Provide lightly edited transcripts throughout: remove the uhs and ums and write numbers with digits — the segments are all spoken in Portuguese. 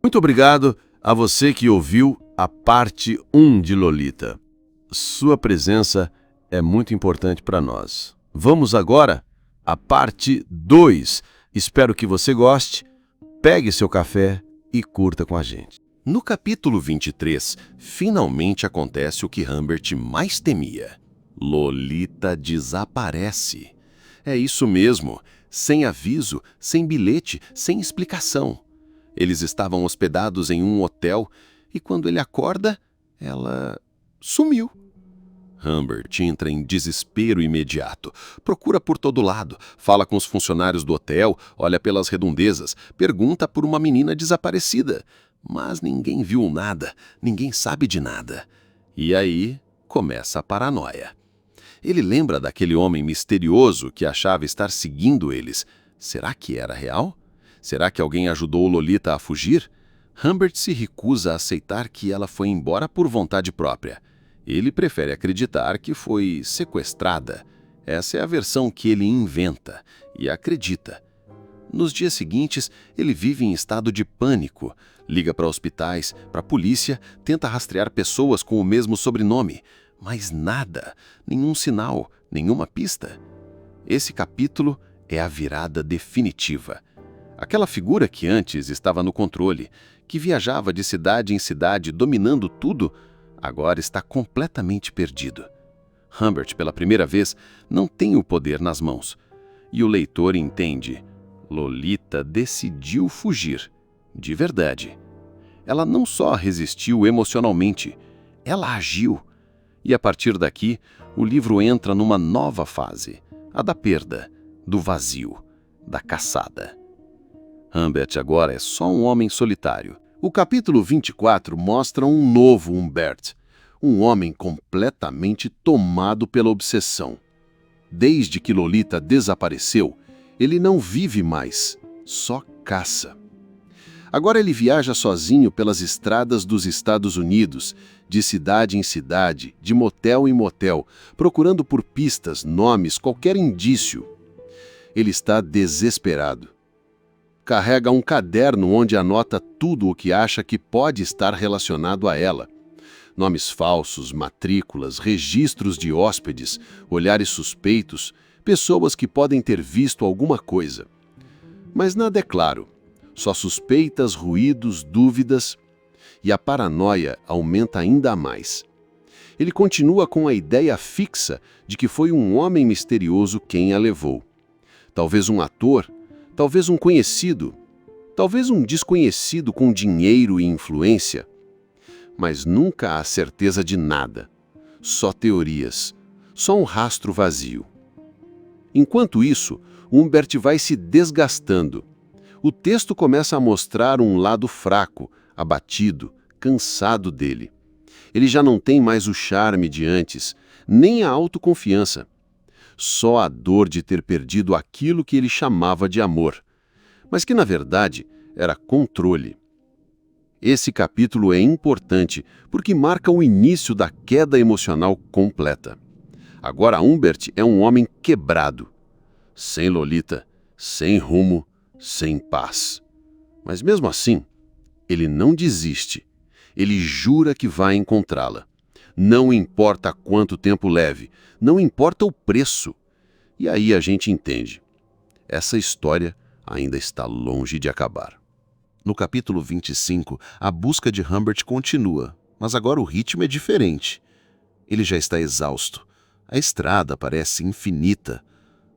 Muito obrigado a você que ouviu a parte 1 de Lolita. Sua presença é muito importante para nós. Vamos agora à parte 2. Espero que você goste. Pegue seu café e curta com a gente. No capítulo 23, finalmente acontece o que Humbert mais temia. Lolita desaparece. É isso mesmo, sem aviso, sem bilhete, sem explicação. Eles estavam hospedados em um hotel e quando ele acorda, ela sumiu. Humbert entra em desespero imediato. Procura por todo lado, fala com os funcionários do hotel, olha pelas redondezas, pergunta por uma menina desaparecida. Mas ninguém viu nada, ninguém sabe de nada. E aí começa a paranoia. Ele lembra daquele homem misterioso que achava estar seguindo eles. Será que era real? Será que alguém ajudou Lolita a fugir? Humbert se recusa a aceitar que ela foi embora por vontade própria. Ele prefere acreditar que foi sequestrada. Essa é a versão que ele inventa e acredita. Nos dias seguintes, ele vive em estado de pânico. Liga para hospitais, para a polícia, tenta rastrear pessoas com o mesmo sobrenome. Mas nada, nenhum sinal, nenhuma pista. Esse capítulo é a virada definitiva. Aquela figura que antes estava no controle, que viajava de cidade em cidade dominando tudo, agora está completamente perdido. Humbert, pela primeira vez, não tem o poder nas mãos. E o leitor entende. Lolita decidiu fugir. De verdade. Ela não só resistiu emocionalmente, ela agiu. E a partir daqui, o livro entra numa nova fase. A da perda, do vazio, da caçada. Humbert agora é só um homem solitário. O capítulo 24 mostra um novo Humbert, um homem completamente tomado pela obsessão. Desde que Lolita desapareceu, ele não vive mais, só caça. Agora ele viaja sozinho pelas estradas dos Estados Unidos, de cidade em cidade, de motel em motel, procurando por pistas, nomes, qualquer indício. Ele está desesperado. Carrega um caderno onde anota tudo o que acha que pode estar relacionado a ela. Nomes falsos, matrículas, registros de hóspedes, olhares suspeitos, pessoas que podem ter visto alguma coisa. Mas nada é claro, só suspeitas, ruídos, dúvidas, e a paranoia aumenta ainda mais. Ele continua com a ideia fixa de que foi um homem misterioso quem a levou. Talvez um ator, talvez um conhecido, talvez um desconhecido com dinheiro e influência. Mas nunca há certeza de nada, só teorias, só um rastro vazio. Enquanto isso, Humbert vai se desgastando. O texto começa a mostrar um lado fraco, abatido, cansado dele. Ele já não tem mais o charme de antes, nem a autoconfiança. Só a dor de ter perdido aquilo que ele chamava de amor, mas que na verdade era controle. Esse capítulo é importante porque marca o início da queda emocional completa. Agora Humbert é um homem quebrado, sem Lolita, sem rumo, sem paz. Mas mesmo assim, ele não desiste. Ele jura que vai encontrá-la. Não importa quanto tempo leve, não importa o preço. E aí a gente entende. Essa história ainda está longe de acabar. No capítulo 25, a busca de Humbert continua, mas agora o ritmo é diferente. Ele já está exausto. A estrada parece infinita.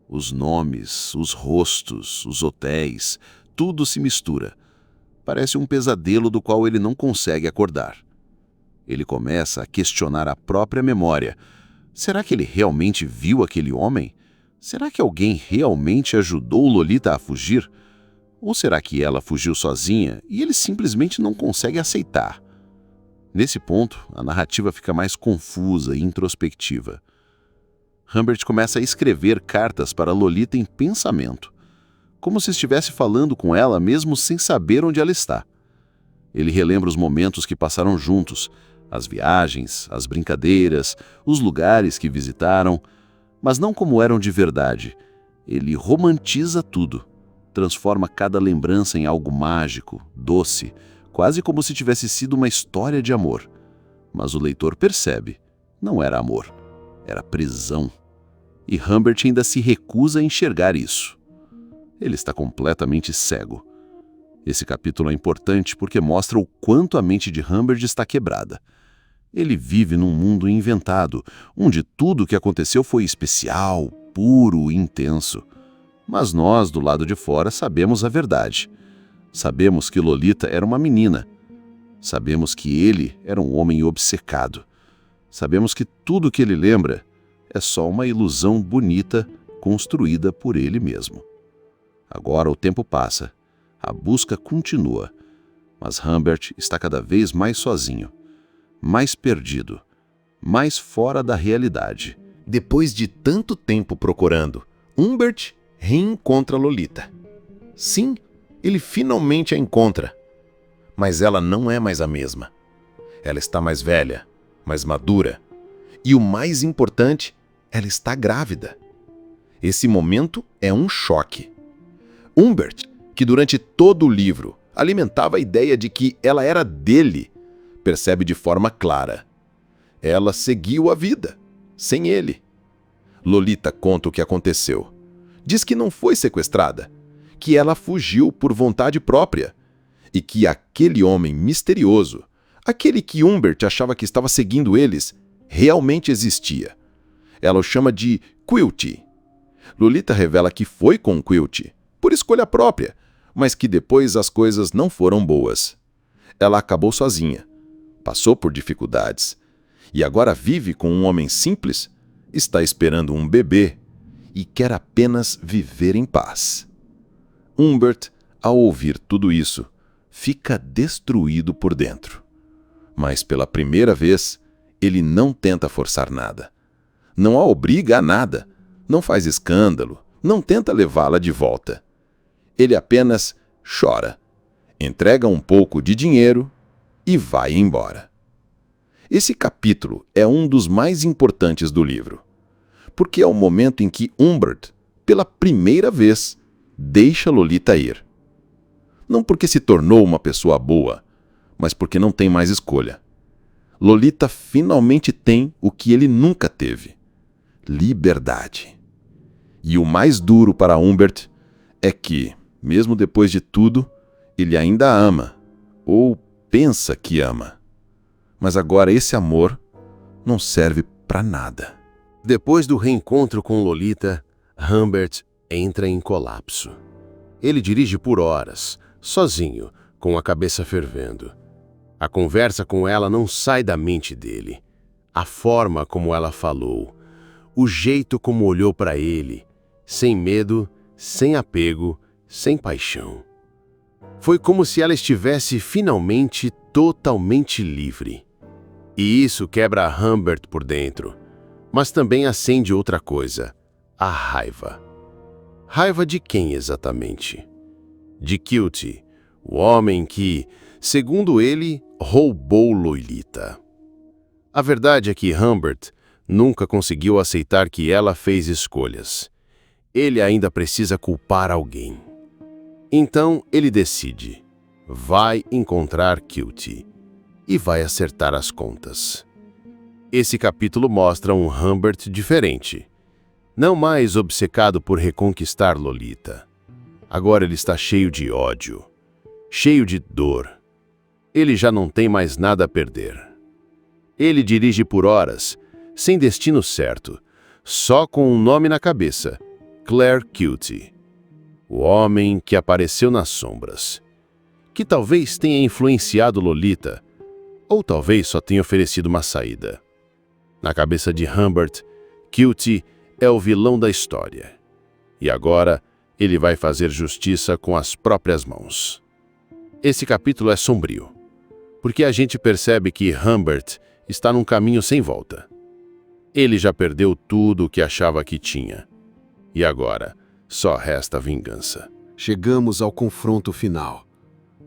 Os nomes, os rostos, os hotéis, tudo se mistura. Parece um pesadelo do qual ele não consegue acordar. Ele começa a questionar a própria memória. Será que ele realmente viu aquele homem? Será que alguém realmente ajudou Lolita a fugir? Ou será que ela fugiu sozinha e ele simplesmente não consegue aceitar? Nesse ponto, a narrativa fica mais confusa e introspectiva. Humbert começa a escrever cartas para Lolita em pensamento, como se estivesse falando com ela mesmo sem saber onde ela está. Ele relembra os momentos que passaram juntos, as viagens, as brincadeiras, os lugares que visitaram, mas não como eram de verdade. Ele romantiza tudo, transforma cada lembrança em algo mágico, doce, quase como se tivesse sido uma história de amor. Mas o leitor percebe, não era amor, era prisão. E Humbert ainda se recusa a enxergar isso. Ele está completamente cego. Esse capítulo é importante porque mostra o quanto a mente de Humbert está quebrada. Ele vive num mundo inventado, onde tudo o que aconteceu foi especial, puro e intenso. Mas nós, do lado de fora, sabemos a verdade. Sabemos que Lolita era uma menina. Sabemos que ele era um homem obcecado. Sabemos que tudo o que ele lembra é só uma ilusão bonita construída por ele mesmo. Agora o tempo passa, a busca continua, mas Humbert está cada vez mais sozinho, mais perdido, mais fora da realidade. Depois de tanto tempo procurando, Humbert reencontra Lolita. Sim, ele finalmente a encontra. Mas ela não é mais a mesma. Ela está mais velha, mais madura. E o mais importante, ela está grávida. Esse momento é um choque. Humbert, que durante todo o livro alimentava a ideia de que ela era dele, percebe de forma clara. Ela seguiu a vida, sem ele. Lolita conta o que aconteceu. Diz que não foi sequestrada, que ela fugiu por vontade própria e que aquele homem misterioso, aquele que Humbert achava que estava seguindo eles, realmente existia. Ela o chama de Quilty. Lolita revela que foi com Quilty, por escolha própria, mas que depois as coisas não foram boas. Ela acabou sozinha, passou por dificuldades e agora vive com um homem simples, está esperando um bebê e quer apenas viver em paz. Humbert, ao ouvir tudo isso, fica destruído por dentro. Mas pela primeira vez, ele não tenta forçar nada. Não a obriga a nada, não faz escândalo, não tenta levá-la de volta. Ele apenas chora, entrega um pouco de dinheiro e vai embora. Esse capítulo é um dos mais importantes do livro, porque é o momento em que Humbert, pela primeira vez, deixa Lolita ir. Não porque se tornou uma pessoa boa, mas porque não tem mais escolha. Lolita finalmente tem o que ele nunca teve: liberdade. E o mais duro para Humbert é que, mesmo depois de tudo, ele ainda a ama, ou pensa que ama. Mas agora esse amor não serve para nada. Depois do reencontro com Lolita, Humbert entra em colapso. Ele dirige por horas, sozinho, com a cabeça fervendo. A conversa com ela não sai da mente dele. A forma como ela falou, o jeito como olhou para ele, sem medo, sem apego, sem paixão. Foi como se ela estivesse finalmente totalmente livre. E isso quebra a Humbert por dentro, mas também acende outra coisa: a raiva. Raiva de quem exatamente? De Quilty, o homem que, segundo ele, roubou Lolita. A verdade é que Humbert nunca conseguiu aceitar que ela fez escolhas. Ele ainda precisa culpar alguém. Então ele decide. Vai encontrar Quilty e vai acertar as contas. Esse capítulo mostra um Humbert diferente. Não mais obcecado por reconquistar Lolita. Agora ele está cheio de ódio, cheio de dor. Ele já não tem mais nada a perder. Ele dirige por horas, sem destino certo, só com um nome na cabeça: Claire Quilty. O homem que apareceu nas sombras, que talvez tenha influenciado Lolita, ou talvez só tenha oferecido uma saída. Na cabeça de Humbert, Quilty é o vilão da história. E agora ele vai fazer justiça com as próprias mãos. Esse capítulo é sombrio, porque a gente percebe que Humbert está num caminho sem volta. Ele já perdeu tudo o que achava que tinha. E agora só resta vingança. Chegamos ao confronto final.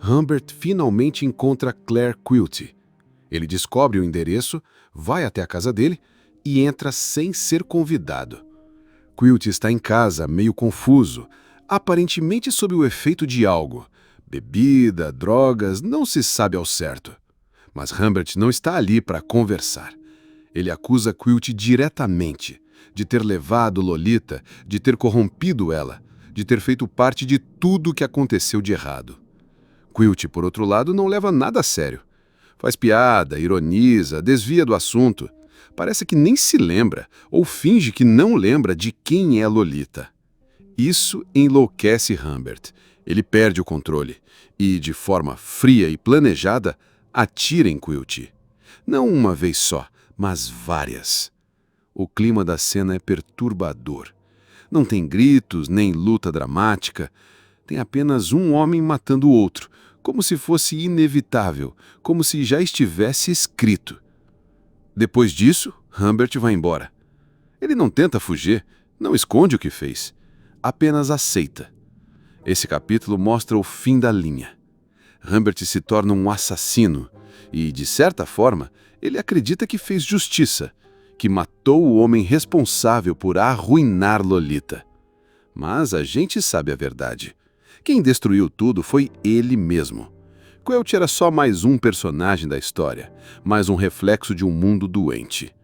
Humbert finalmente encontra Claire Quilty. Ele descobre o endereço, vai até a casa dele e entra sem ser convidado. Quilty está em casa, meio confuso, aparentemente sob o efeito de algo. Bebida, drogas, não se sabe ao certo. Mas Humbert não está ali para conversar. Ele acusa Quilty diretamente de ter levado Lolita, de ter corrompido ela, de ter feito parte de tudo o que aconteceu de errado. Quilty, por outro lado, não leva nada a sério. Faz piada, ironiza, desvia do assunto. Parece que nem se lembra, ou finge que não lembra de quem é Lolita. Isso enlouquece Humbert. Ele perde o controle e, de forma fria e planejada, atira em Quilty. Não uma vez só, mas várias. O clima da cena é perturbador. Não tem gritos, nem luta dramática. Tem apenas um homem matando o outro, como se fosse inevitável, como se já estivesse escrito. Depois disso, Humbert vai embora. Ele não tenta fugir, não esconde o que fez, apenas aceita. Esse capítulo mostra o fim da linha. Humbert se torna um assassino e, de certa forma, ele acredita que fez justiça, que matou o homem responsável por arruinar Lolita. Mas a gente sabe a verdade. Quem destruiu tudo foi ele mesmo. Quilty era só mais um personagem da história, mais um reflexo de um mundo doente.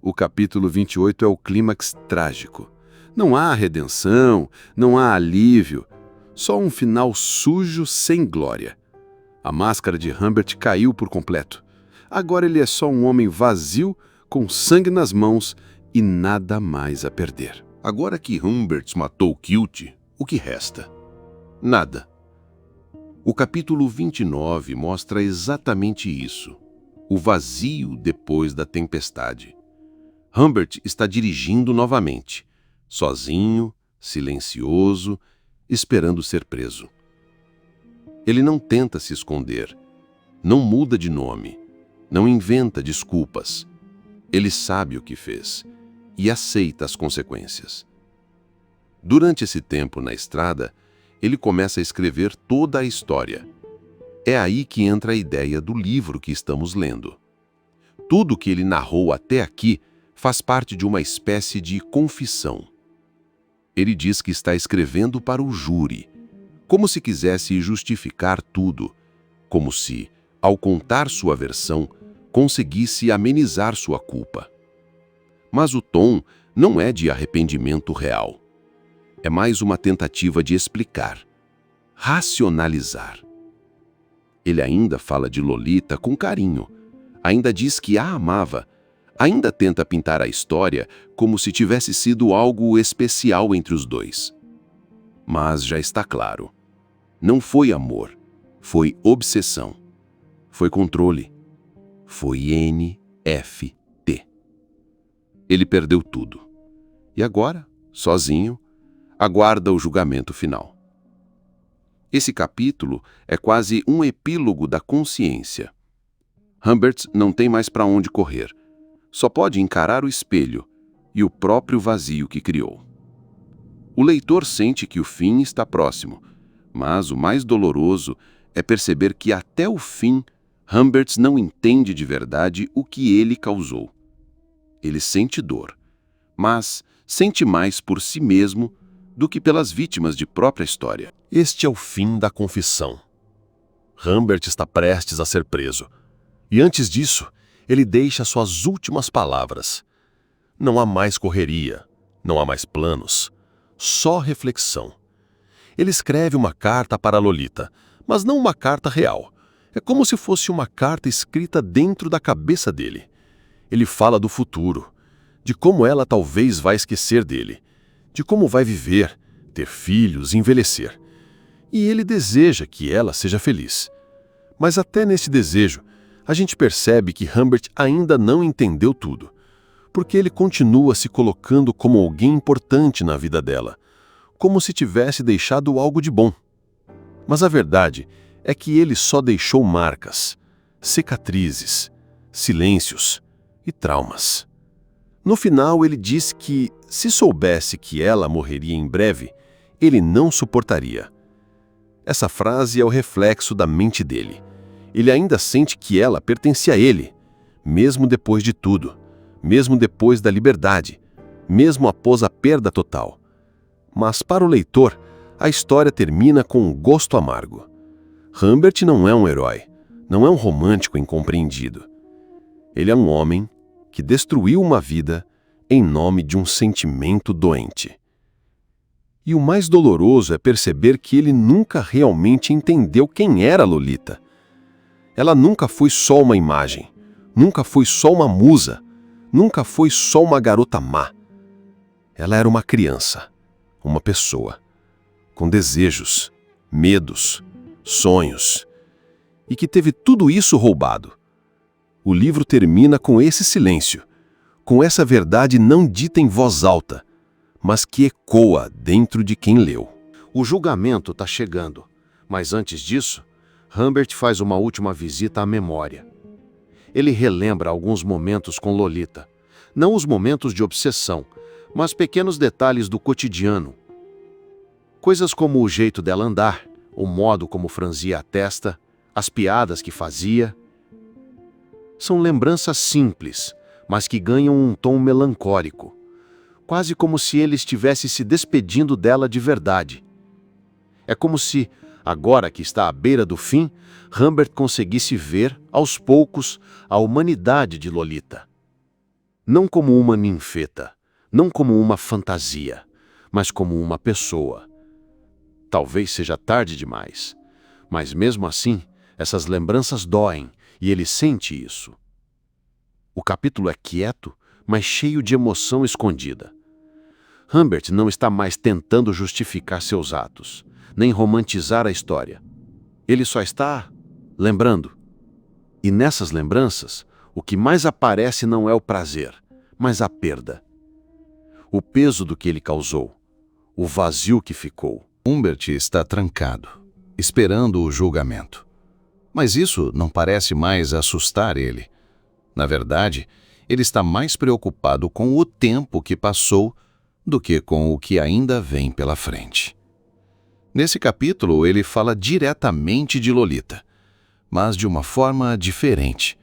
O capítulo 28 é o clímax trágico. Não há redenção, não há alívio, só um final sujo sem glória. A máscara de Humbert caiu por completo. Agora ele é só um homem vazio, com sangue nas mãos e nada mais a perder. Agora que Humbert matou Quilty, o que resta? Nada. O capítulo 29 mostra exatamente isso. O vazio depois da tempestade. Humbert está dirigindo novamente, sozinho, silencioso, esperando ser preso. Ele não tenta se esconder, não muda de nome, não inventa desculpas. Ele sabe o que fez e aceita as consequências. Durante esse tempo na estrada, ele começa a escrever toda a história. É aí que entra a ideia do livro que estamos lendo. Tudo que ele narrou até aqui faz parte de uma espécie de confissão. Ele diz que está escrevendo para o júri, como se quisesse justificar tudo, como se, ao contar sua versão, conseguisse amenizar sua culpa. Mas o tom não é de arrependimento real. É mais uma tentativa de explicar, racionalizar. Ele ainda fala de Lolita com carinho, ainda diz que a amava, ainda tenta pintar a história como se tivesse sido algo especial entre os dois. Mas já está claro, não foi amor, foi obsessão, foi controle, foi NFT. Ele perdeu tudo. E agora, sozinho, aguarda o julgamento final. Esse capítulo é quase um epílogo da consciência. Humbert não tem mais para onde correr. Só pode encarar o espelho e o próprio vazio que criou. O leitor sente que o fim está próximo, mas o mais doloroso é perceber que até o fim, Humbert não entende de verdade o que ele causou. Ele sente dor, mas sente mais por si mesmo do que pelas vítimas de própria história. Este é o fim da confissão. Humbert está prestes a ser preso. E antes disso, ele deixa suas últimas palavras. Não há mais correria, não há mais planos, só reflexão. Ele escreve uma carta para Lolita, mas não uma carta real. É como se fosse uma carta escrita dentro da cabeça dele. Ele fala do futuro, de como ela talvez vai esquecer dele, de como vai viver, ter filhos, envelhecer. E ele deseja que ela seja feliz. Mas até nesse desejo, a gente percebe que Humbert ainda não entendeu tudo, porque ele continua se colocando como alguém importante na vida dela, como se tivesse deixado algo de bom. Mas a verdade é que ele só deixou marcas, cicatrizes, silêncios e traumas. No final, ele diz que, se soubesse que ela morreria em breve, ele não suportaria. Essa frase é o reflexo da mente dele. Ele ainda sente que ela pertence a ele, mesmo depois de tudo, mesmo depois da liberdade, mesmo após a perda total. Mas para o leitor, a história termina com um gosto amargo. Humbert não é um herói, não é um romântico incompreendido. Ele é um homem que destruiu uma vida em nome de um sentimento doente. E o mais doloroso é perceber que ele nunca realmente entendeu quem era Lolita. Ela nunca foi só uma imagem, nunca foi só uma musa, nunca foi só uma garota má. Ela era uma criança, uma pessoa, com desejos, medos, sonhos, e que teve tudo isso roubado. O livro termina com esse silêncio, com essa verdade não dita em voz alta, mas que ecoa dentro de quem leu. O julgamento está chegando, mas antes disso, Humbert faz uma última visita à memória. Ele relembra alguns momentos com Lolita, não os momentos de obsessão, mas pequenos detalhes do cotidiano. Coisas como o jeito dela andar, o modo como franzia a testa, as piadas que fazia. São lembranças simples, mas que ganham um tom melancólico, quase como se ele estivesse se despedindo dela de verdade. É como se, agora que está à beira do fim, Humbert conseguisse ver, aos poucos, a humanidade de Lolita. Não como uma ninfeta, não como uma fantasia, mas como uma pessoa. Talvez seja tarde demais, mas mesmo assim, essas lembranças doem e ele sente isso. O capítulo é quieto, mas cheio de emoção escondida. Humbert não está mais tentando justificar seus atos, nem romantizar a história. Ele só está lembrando. E nessas lembranças, o que mais aparece não é o prazer, mas a perda. O peso do que ele causou, o vazio que ficou. Humbert está trancado, esperando o julgamento. Mas isso não parece mais assustar ele. Na verdade, ele está mais preocupado com o tempo que passou do que com o que ainda vem pela frente. Nesse capítulo, ele fala diretamente de Lolita, mas de uma forma diferente,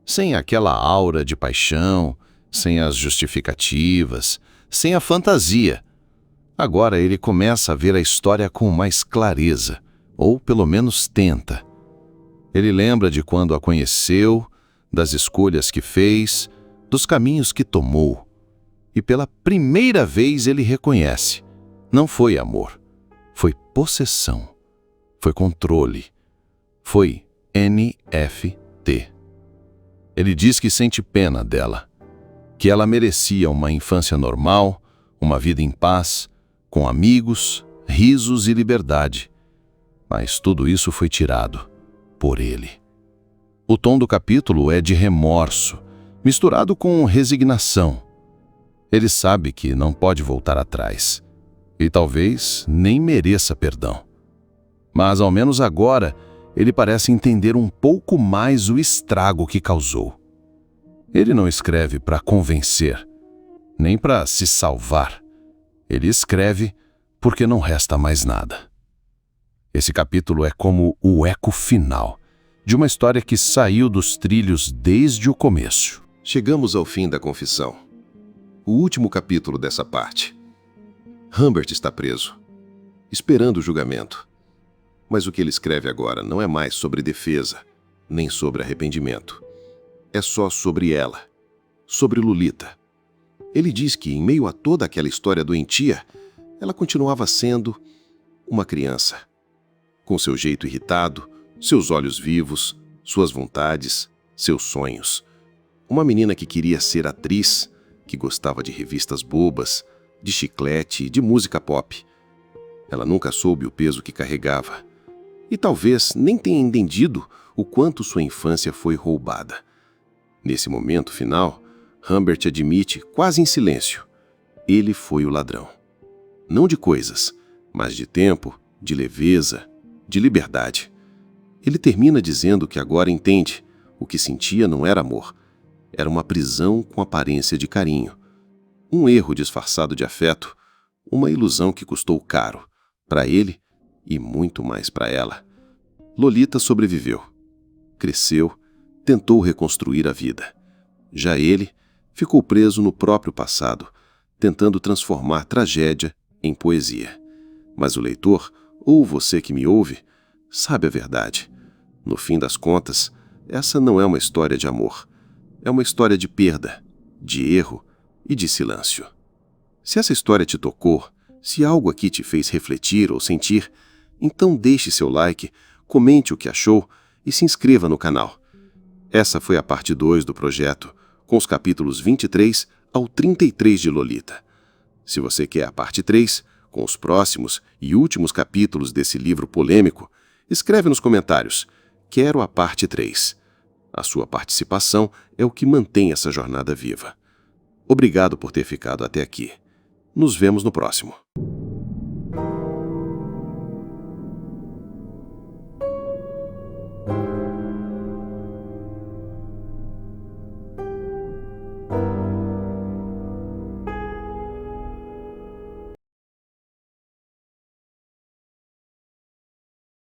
sem aquela aura de paixão, sem as justificativas, sem a fantasia. Agora ele começa a ver a história com mais clareza, ou pelo menos tenta. Ele lembra de quando a conheceu, das escolhas que fez, dos caminhos que tomou. E pela primeira vez ele reconhece: não foi amor, foi possessão, foi controle, foi NFT. Ele diz que sente pena dela, que ela merecia uma infância normal, uma vida em paz, com amigos, risos e liberdade. Mas tudo isso foi tirado por ele. O tom do capítulo é de remorso, misturado com resignação. Ele sabe que não pode voltar atrás, e talvez nem mereça perdão. Mas ao menos agora, ele parece entender um pouco mais o estrago que causou. Ele não escreve para convencer, nem para se salvar. Ele escreve porque não resta mais nada. Esse capítulo é como o eco final de uma história que saiu dos trilhos desde o começo. Chegamos ao fim da confissão. O último capítulo dessa parte. Humbert está preso, esperando o julgamento. Mas o que ele escreve agora não é mais sobre defesa, nem sobre arrependimento. É só sobre ela, sobre Lolita. Ele diz que, em meio a toda aquela história doentia, ela continuava sendo uma criança. Com seu jeito irritado, seus olhos vivos, suas vontades, seus sonhos. Uma menina que queria ser atriz, que gostava de revistas bobas, de chiclete e de música pop. Ela nunca soube o peso que carregava. E talvez nem tenha entendido o quanto sua infância foi roubada. Nesse momento final, Humbert admite, quase em silêncio, ele foi o ladrão. Não de coisas, mas de tempo, de leveza, de liberdade. Ele termina dizendo que agora entende, o que sentia não era amor, era uma prisão com aparência de carinho, um erro disfarçado de afeto, uma ilusão que custou caro, para ele e muito mais para ela. Lolita sobreviveu, cresceu, tentou reconstruir a vida. Já ele ficou preso no próprio passado, tentando transformar tragédia em poesia. Mas o leitor, ou você que me ouve, sabe a verdade. No fim das contas, essa não é uma história de amor. É uma história de perda, de erro e de silêncio. Se essa história te tocou, se algo aqui te fez refletir ou sentir, então deixe seu like, comente o que achou e se inscreva no canal. Essa foi a parte 2 do projeto, com os capítulos 23 ao 33 de Lolita. Se você quer a parte 3, com os próximos e últimos capítulos desse livro polêmico, escreve nos comentários: quero a parte 3. A sua participação é o que mantém essa jornada viva. Obrigado por ter ficado até aqui. Nos vemos no próximo.